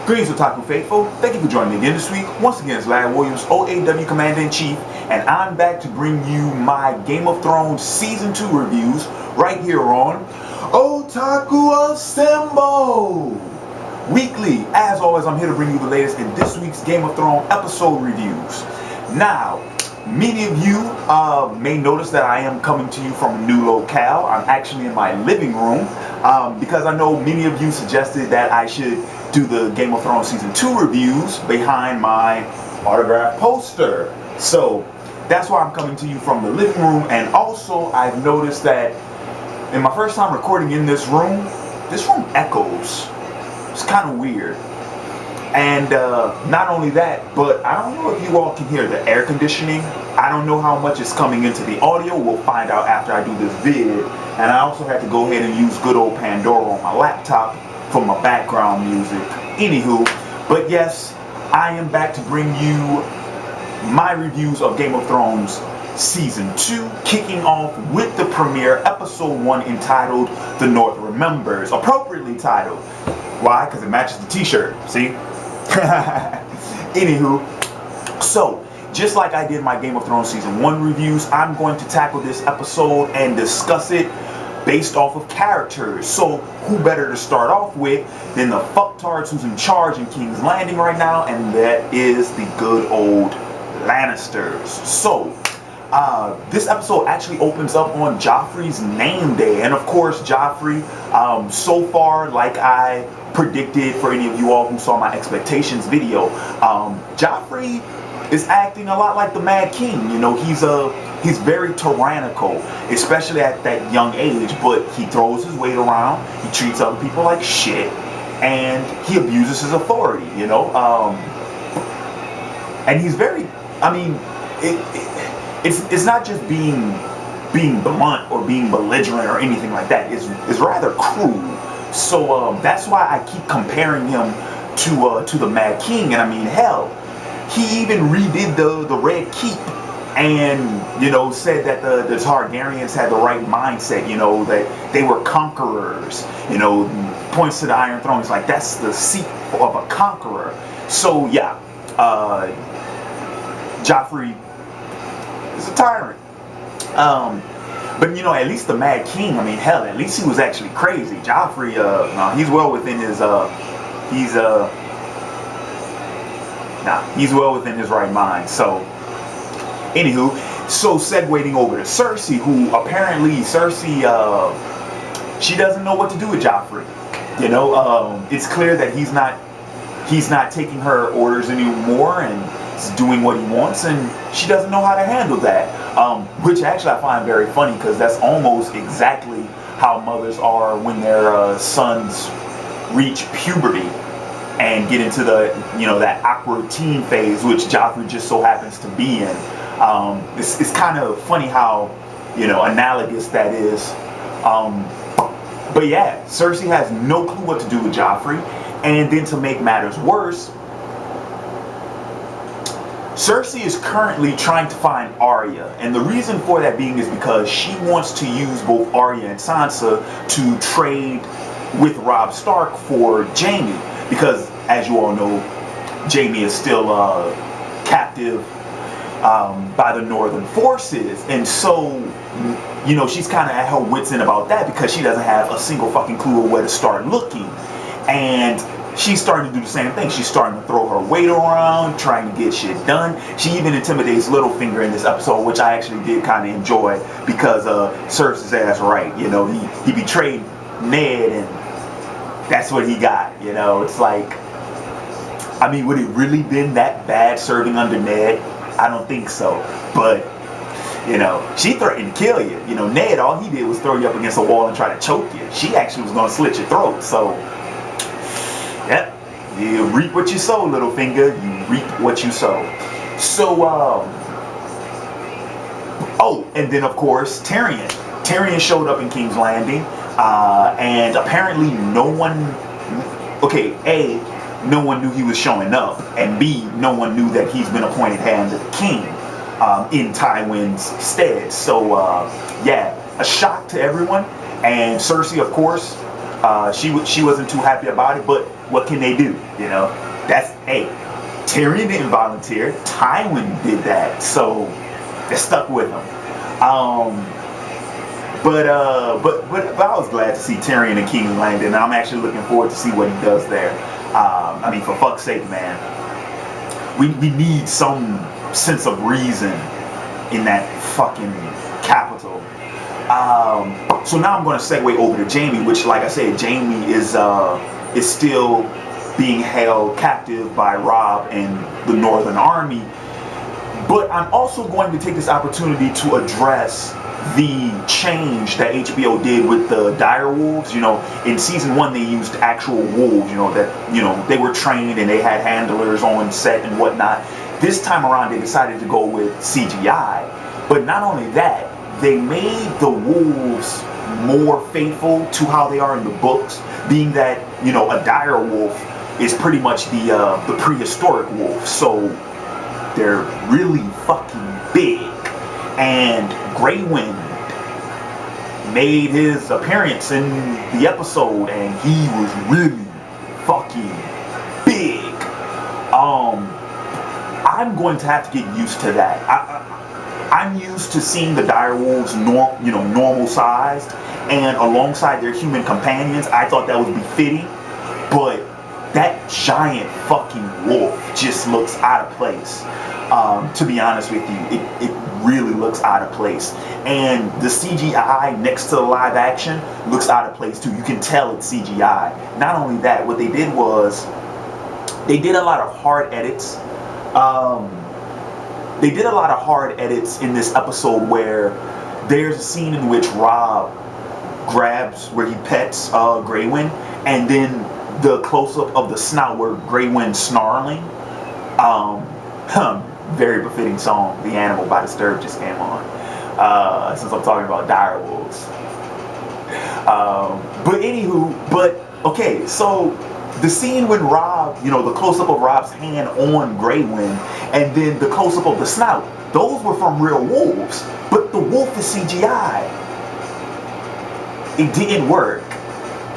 Greetings, Otaku Faithful. Thank you for joining me again this week. Once again, it's Larry Williams, OAW Commander-in-Chief, and I'm back to bring you my Game of Thrones Season 2 reviews right here on Otaku Assemble! Weekly, as always, I'm here to bring you the latest in this week's Game of Thrones episode reviews. Now, many of you may notice that I am coming to you from a new locale. I'm actually in my living room because I know many of you suggested that I should do the Game of Thrones Season 2 reviews behind my autograph poster. So that's why I'm coming to you from the living room. And also I've noticed that in my first time recording in this room echoes. It's kind of weird. And not only that, but I don't know if you all can hear the air conditioning. I don't know how much is coming into the audio. We'll find out after I do this vid. And I also had to go ahead and use good old Pandora on my laptop for my background music. Anywho, but yes, I am back to bring you my reviews of Game of Thrones Season 2, kicking off with the premiere, Episode 1, entitled The North Remembers. Appropriately titled. Why? Because it matches the t-shirt, see? Anywho, so just like I did my Game of Thrones Season 1 reviews, I'm going to tackle this episode and discuss it based off of characters. So who better to start off with than the fucktards who's in charge in King's Landing right now, and that is the good old Lannisters. So this episode actually opens up on Joffrey's name day, and of course Joffrey, so far, like I predicted for any of you all who saw my expectations video, Joffrey is acting a lot like the Mad King. You know, he's very tyrannical, especially at that young age, but he throws his weight around, he treats other people like shit, and he abuses his authority, you know, and he's very, I mean, it's not just being blunt or being belligerent or anything like that. It's rather cruel. So that's why I keep comparing him to the Mad King. And I mean, hell, he even redid the Red Keep, and you know, said that the Targaryens had the right mindset. You know, that they were conquerors. You know, points to the Iron Throne. It's like that's the seat of a conqueror. So yeah, Joffrey is a tyrant. But you know, at least the Mad King, I mean, hell, at least he was actually crazy. Joffrey, he's well within his, he's well within his right mind. So, anywho, so segueing over to Cersei, who apparently, she doesn't know what to do with Joffrey. You know, it's clear that he's not taking her orders anymore, and he's doing what he wants, and she doesn't know how to handle that. Which actually I find very funny, because that's almost exactly how mothers are when their sons reach puberty and get into the, you know, that awkward teen phase, which Joffrey just so happens to be in. It's kind of funny how, you know, analogous that is. But yeah, Cersei has no clue what to do with Joffrey, and then to make matters worse, Cersei is currently trying to find Arya, and the reason for that being is because she wants to use both Arya and Sansa to trade with Robb Stark for Jaime, because as you all know, Jaime is still captive by the Northern forces, and so, you know, she's kind of at her wits' end about that, because she doesn't have a single fucking clue of where to start looking. And she's starting to do the same thing. She's starting to throw her weight around, trying to get shit done. She even intimidates Littlefinger in this episode, which I actually did kind of enjoy, because Cersei's ass right. You know, he betrayed Ned, and that's what he got. You know, it's like, I mean, would it really been that bad serving under Ned? I don't think so. But, you know, she threatened to kill you. You know, Ned, all he did was throw you up against a wall and try to choke you. She actually was going to slit your throat. So, yep, you reap what you sow, Littlefinger. You reap what you sow. So, oh, and then of course, Tyrion. Tyrion showed up in King's Landing, and apparently no one, okay, A, no one knew he was showing up, and B, no one knew that he's been appointed hand of the king in Tywin's stead. So, yeah, a shock to everyone, and Cersei, of course, she wasn't too happy about it, but what can they do? You know, that's, hey, Tyrion didn't volunteer. Tywin did that, so they stuck with him. But I was glad to see Tyrion and King's Landing, and I'm actually looking forward to see what he does there. I mean, for fuck's sake, man, we need some sense of reason in that fucking capital. So now I'm going to segue over to Jaime, which, like I said, Jaime is still being held captive by Robb and the Northern Army. But I'm also going to take this opportunity to address the change that HBO did with the dire wolves. You know, in season 1 they used actual wolves, you know, that, you know, they were trained and they had handlers on set and whatnot. This time around they decided to go with CGI. But not only that, they made the wolves more faithful to how they are in the books, being that, you know, a dire wolf is pretty much the prehistoric wolf, so they're really fucking big. And Grey Wind made his appearance in the episode, and he was really fucking big. I'm going to have to get used to that. I'm used to seeing the direwolves normal sized and alongside their human companions. I thought that would be fitting, but that giant fucking wolf just looks out of place. To be honest with you, it really looks out of place. And the CGI next to the live action looks out of place too. You can tell it's CGI. Not only that, what they did was they did a lot of hard edits. They did a lot of hard edits in this episode where there's a scene in which Robb grabs where he pets Grey Wind, and then the close-up of the snout where Grey Wind's snarling. Very befitting song. The Animal by Disturbed just came on. Since I'm talking about dire wolves. Okay, so the scene when Robb, you know, the close-up of Robb's hand on Grey Wind, and then the close-up of the snout, those were from real wolves, but the wolf is CGI. It didn't work.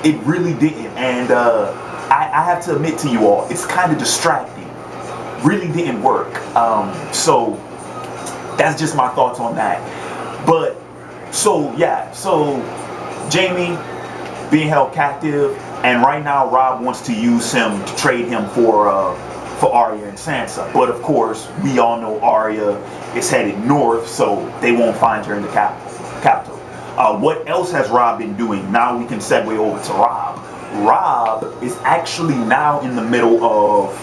It really didn't, and I have to admit to you all, it's kind of distracting. Really didn't work. So that's just my thoughts on that. But so yeah, so Jaime being held captive, and right now Robb wants to use him to trade him for Arya and Sansa. But of course, we all know Arya is headed north, so they won't find her in the capital. What else has Robb been doing? Now we can segue over to Robb. Robb is actually now in the middle of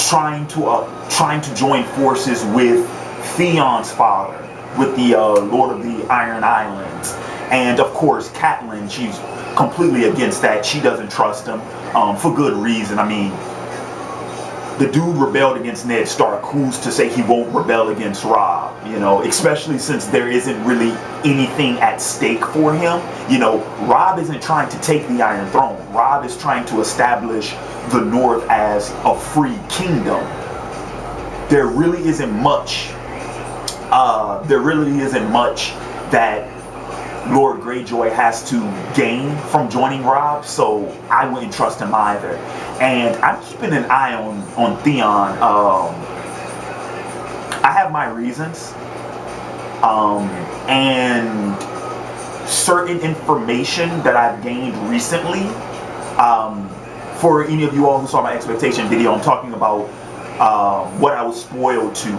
trying to join forces with Theon's father, with the Lord of the Iron Islands. And of course, Catelyn, she's completely against that. She doesn't trust him, for good reason. I mean, the dude rebelled against Ned Stark. Who's to say he won't rebel against Robb? You know, especially since there isn't really anything at stake for him. You know, Robb isn't trying to take the Iron Throne. Robb is trying to establish the North as a free kingdom. There really isn't much. That Lord Greyjoy has to gain from joining Robb, so I wouldn't trust him either. And I'm keeping an eye on Theon. I have my reasons, and certain information that I've gained recently. For any of you all who saw my expectation video, I'm talking about what I was spoiled to.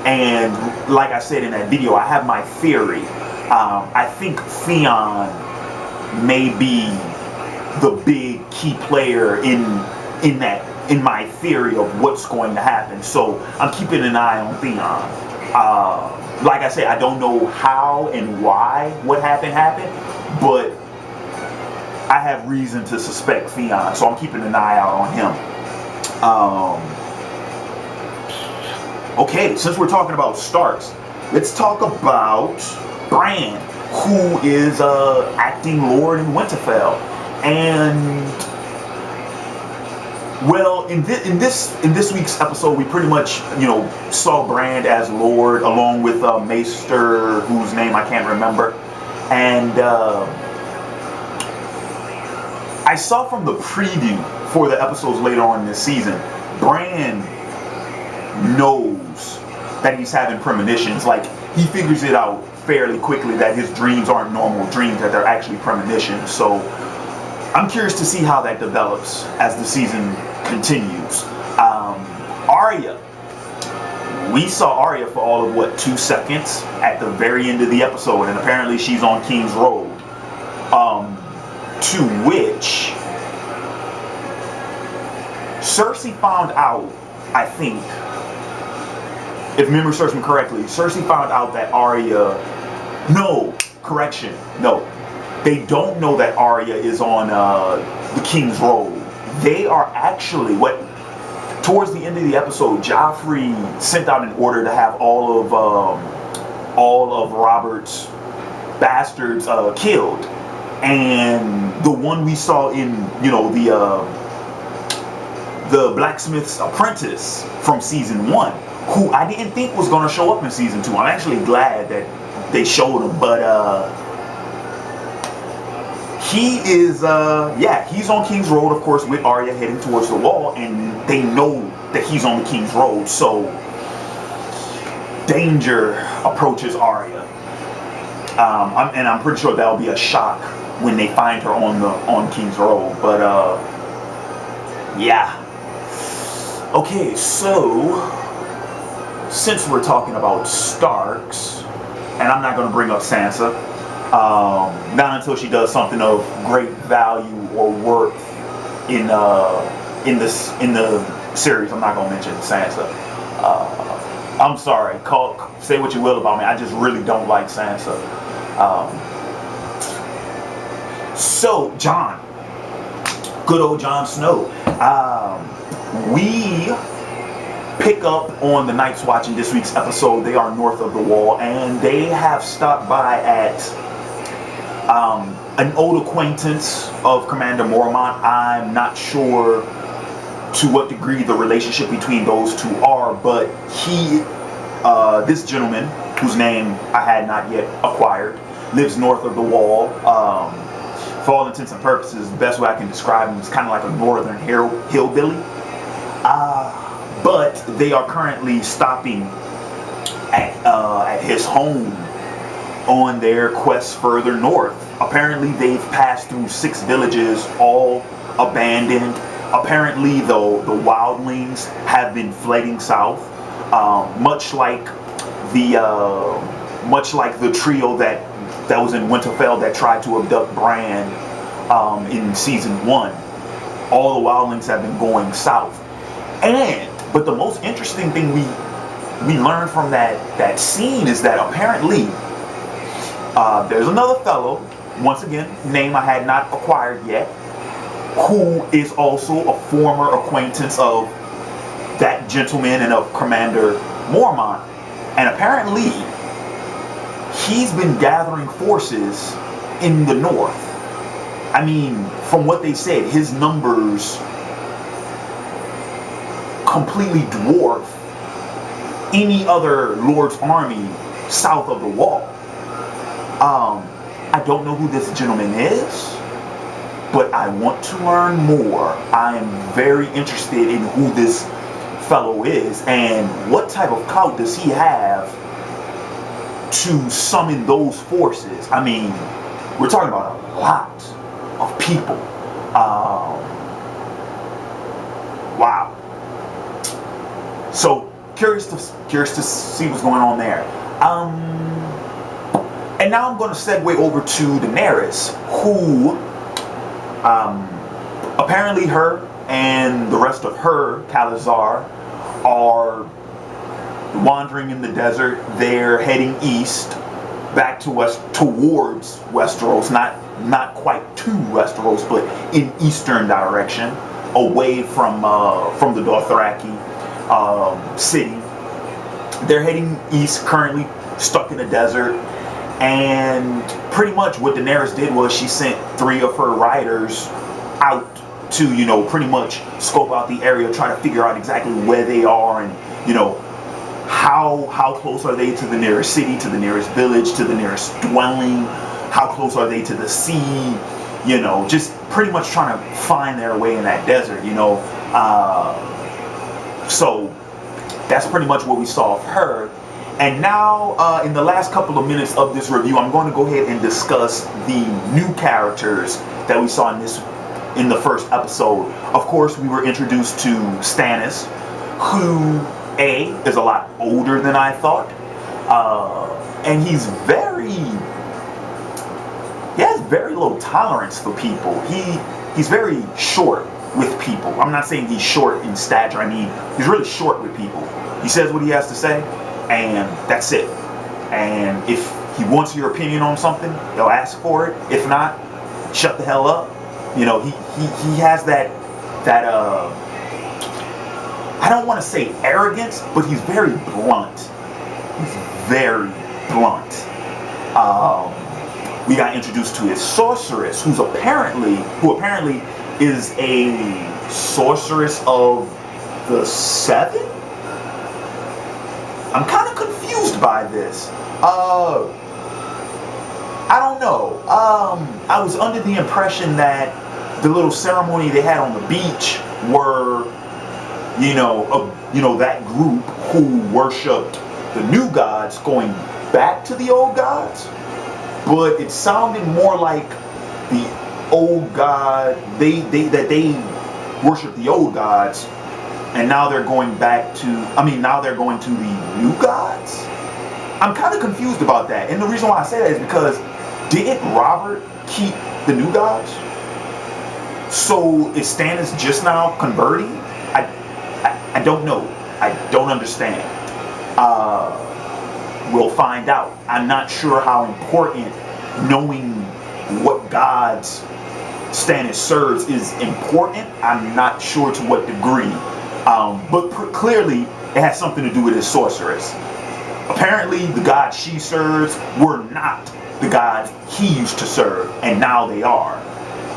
And like I said in that video, I have my theory. I think Theon may be the big key player in my theory of what's going to happen. So I'm keeping an eye on Theon. Like I said, I don't know how and why what happened, but I have reason to suspect Theon, so I'm keeping an eye out on him. Okay, since we're talking about Starks, let's talk about Bran, who is acting Lord in Winterfell. And well, in this week's episode, we pretty much, you know, saw Bran as Lord along with Maester, whose name I can't remember. And I I saw from the preview for the episodes later on in this season, Bran knows that he's having premonitions. Like, he figures it out fairly quickly that his dreams aren't normal dreams, that they're actually premonitions. So I'm curious to see how that develops as the season continues. Arya. We saw Arya for all of, what, 2 seconds at the very end of the episode, and apparently she's on King's Road. To which Cersei found out, I think, if memory serves me correctly, Cersei found out that Arya, no, they don't know that Arya is on the King's Road. They are actually, towards the end of the episode, Joffrey sent out an order to have all of Robert's bastards killed, and the one we saw in, the blacksmith's apprentice from season 1, who I didn't think was going to show up in season 2. I'm actually glad that they showed him, but he is, he's on King's Road, of course, with Arya heading towards the wall, and they know that he's on the King's Road, so danger approaches Arya. And I'm pretty sure that'll be a shock when they find her on King's Road, but yeah. Okay, so since we're talking about Starks, and I'm not going to bring up Sansa, not until she does something of great value or worth in the series. I'm not going to mention Sansa. I'm sorry. Say what you will about me. I just really don't like Sansa. So Jon, good old Jon Snow. We pick up on the Night's Watch in this week's episode. They are north of the wall, and they have stopped by at an old acquaintance of Commander Mormont. I'm not sure to what degree the relationship between those two are, but this gentleman, whose name I had not yet acquired, lives north of the wall. For all intents and purposes, the best way I can describe him is kind of like a northern hillbilly. But they are currently stopping at his home on their quest further north. Apparently they've passed through 6 villages, all abandoned. Apparently though, the wildlings have been flooding south, much like the trio that was in Winterfell that tried to abduct Bran in season 1. All the wildlings have been going south. But the most interesting thing we learned from that scene is that apparently there's another fellow, once again, name I had not acquired yet, who is also a former acquaintance of that gentleman and of Commander Mormont. And apparently he's been gathering forces in the north. I mean, from what they said, his numbers completely dwarf any other Lord's army south of the wall. I don't know who this gentleman is, but I want to learn more. I am very interested in who this fellow is and what type of clout does he have to summon those forces. I mean, we're talking about a lot of people. Wow. So curious to see what's going on there. And now I'm going to segue over to Daenerys, who apparently her and the rest of her Khazar are wandering in the desert. They're heading east, back to towards Westeros, not quite to Westeros, but in eastern direction, away from the Dothraki city. They're heading east, currently stuck in the desert, and pretty much what Daenerys did was she sent 3 of her riders out to, pretty much scope out the area, try to figure out exactly where they are, and how close are they to the nearest city, to the nearest village, to the nearest dwelling, how close are they to the sea, you know, just pretty much trying to find their way in that desert, you know. So that's pretty much what we saw of her. And now, in the last couple of minutes of this review, I'm going to go ahead and discuss the new characters that we saw in the first episode. Of course, we were introduced to Stannis, who is a lot older than I thought, and he has very low tolerance for people. He's very short with people. I'm not saying he's short in stature. I mean, he's really short with people. He says what he has to say, and that's it. And if he wants your opinion on something, he'll ask for it. If not, shut the hell up. You know, he has that I don't want to say arrogance, but he's very blunt. He's very blunt. We got introduced to his sorceress, who apparently is a sorceress of the Seven. I'm kind of confused by this. I don't know. I was under the impression that the little ceremony they had on the beach were, you know, that group who worshipped the new gods going back to the old gods. But it sounded more like the old god, they worship the old gods, and now they're going back to, now they're going to the new gods? I'm kind of confused about that. And the reason why I say that is because didn't Robert keep the new gods? So is Stannis just now converting? I don't know. I don't understand. We'll find out. I'm not sure how important knowing what gods Stannis serves is important. I'm not sure to what degree. But clearly it has something to do with his sorceress. Apparently the gods she serves were not the gods he used to serve, and now they are.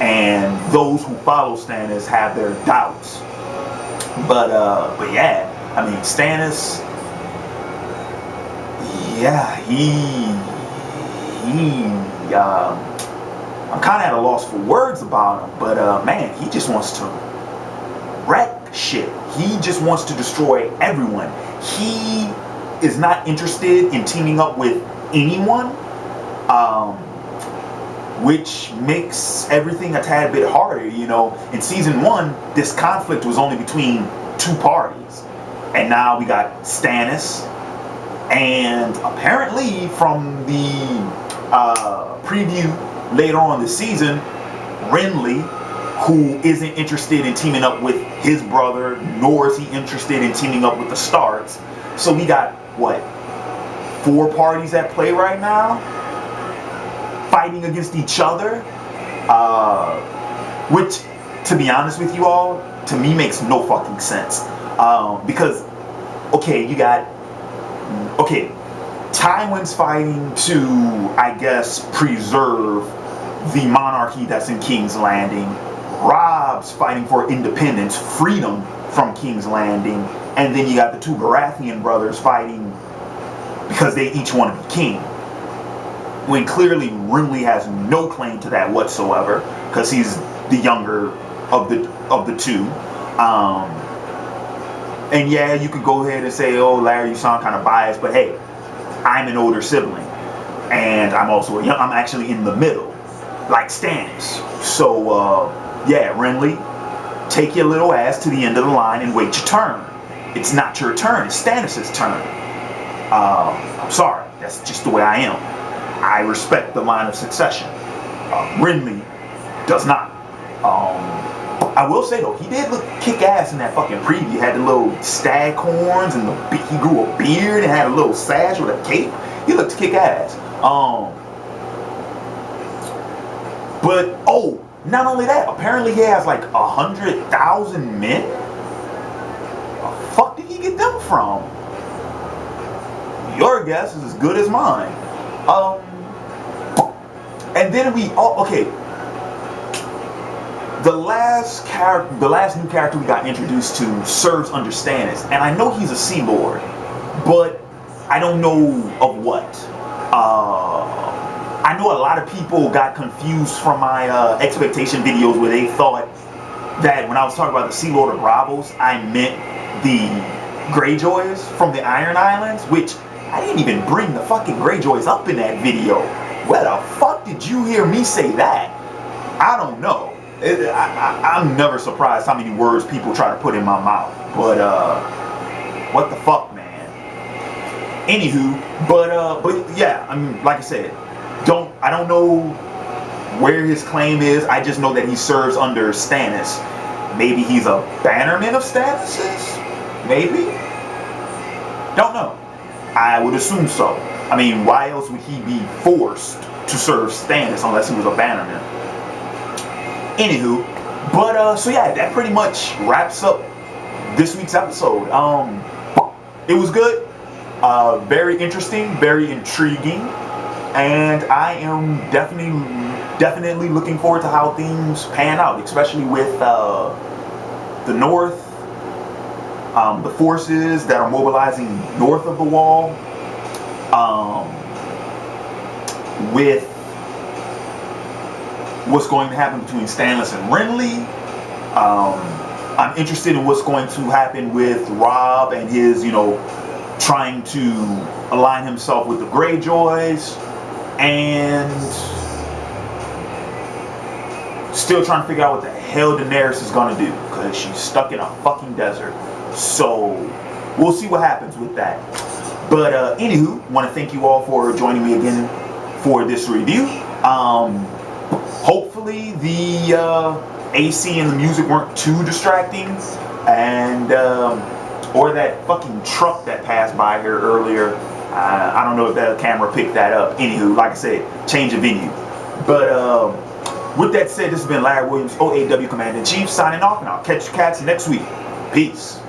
And those who follow Stannis have their doubts. But yeah, I mean, Stannis, yeah, I'm kind of at a loss for words about him, but man, he just wants to wreck shit. He just wants to destroy everyone. He is not interested in teaming up with anyone, which makes everything a tad bit harder. You know, in season 1, this conflict was only between 2 parties, and now we got Stannis, and apparently from the preview later on this season, Renly, who isn't interested in teaming up with his brother, nor is he interested in teaming up with the Starks. So we got, what, 4 parties at play right now, fighting against each other, which, to be honest with you all, to me makes no fucking sense. Because, okay, you got, okay, Tywin's fighting to, I guess, preserve the monarchy that's in King's Landing. Robb's fighting for independence, freedom from King's Landing. And then you got the 2 Baratheon brothers fighting because they each want to be king. When clearly Renly has no claim to that whatsoever, because he's the younger of the 2. And yeah, you could go ahead and say, oh, Larry, you sound kind of biased, but hey, I'm an older sibling, and I'm also I'm actually in the middle, like Stannis. So yeah, Renly, take your little ass to the end of the line and wait your turn. It's not your turn, it's Stannis' turn. I'm sorry, that's just the way I am. I respect the line of succession. Renly does not. I will say though, he did look kick ass in that fucking preview. He had the little stag horns, and he grew a beard and had a little sash with a cape. He looked kick ass. But oh, not only that, apparently he has like 100,000 men. Where the fuck did he get them from? Your guess is as good as mine. And then okay. The last new character we got introduced to serves under Stannis, and I know he's a Sea Lord, but I don't know of what. I know a lot of people got confused from my expectation videos where they thought that when I was talking about the Sea Lord of Bravos, I meant the Greyjoys from the Iron Islands, which I didn't even bring the fucking Greyjoys up in that video. Where the fuck did you hear me say that? I don't know. I'm never surprised how many words people try to put in my mouth. But what the fuck, man? Anywho, but yeah, I mean, like I said, I don't know where his claim is. I just know that he serves under Stannis. Maybe he's a bannerman of Stannis's? Maybe? Don't know. I would assume so. I mean, why else would he be forced to serve Stannis unless he was a bannerman? Anywho, but so yeah, that pretty much wraps up this week's episode. It was good, very interesting, very intriguing, and I am definitely looking forward to how things pan out, especially with the North, the forces that are mobilizing north of the Wall, with what's going to happen between Stannis and Renly. I'm interested in what's going to happen with Robb and his, trying to align himself with the Greyjoys, and still trying to figure out what the hell Daenerys is gonna do, because she's stuck in a fucking desert. So we'll see what happens with that. But anywho, want to thank you all for joining me again for this review. Hopefully the AC and the music weren't too distracting, and or that fucking truck that passed by here earlier. I don't know if the camera picked that up. Anywho, like I said, change of venue. But with that said, this has been Larry Williams, OAW Commander-in-Chief, signing off, and I'll catch you cats next week. Peace.